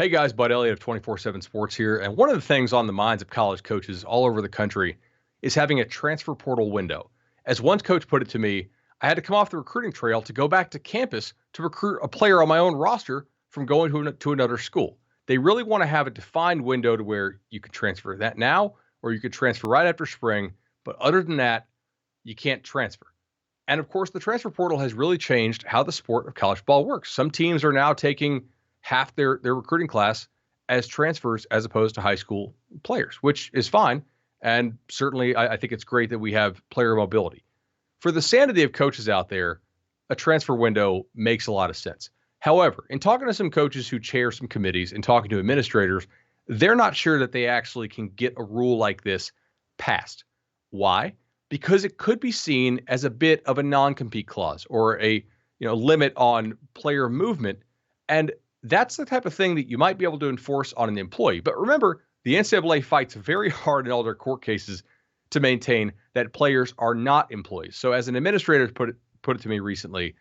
Hey guys, Bud Elliott of 24/7 Sports here. And one of the things on the minds of college coaches all over the country is having a transfer portal window. As one coach put it to me, I had to come off the recruiting trail to go back to campus to recruit a player on my own roster from going to another school. They really want to have a defined window to where you could transfer that now or you could transfer right after spring. But other than that, you can't transfer. And of course, the transfer portal has really changed how the sport of college ball works. Some teams are now taking half their recruiting class as transfers as opposed to high school players, which is fine. And certainly, I think it's great that we have player mobility. For the sanity of coaches out there, a transfer window makes a lot of sense. However, in talking to some coaches who chair some committees and talking to administrators, they're not sure that they actually can get a rule like this passed. Why? Because it could be seen as a bit of a non-compete clause or a limit on player movement. And that's the type of thing that you might be able to enforce on an employee. But remember, the NCAA fights very hard in all their court cases to maintain that players are not employees. So as an administrator put it to me recently,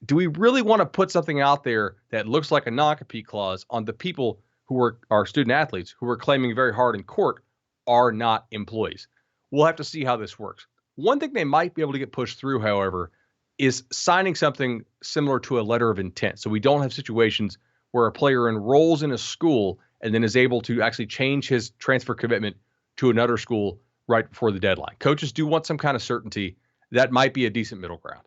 do we really want to put something out there that looks like a non-compete clause on the people who are our student athletes who are claiming very hard in court are not employees? We'll have to see how this works. One thing they might be able to get pushed through, however, is signing something similar to a letter of intent. So we don't have situations where a player enrolls in a school and then is able to actually change his transfer commitment to another school right before the deadline. Coaches do want some kind of certainty. That might be a decent middle ground.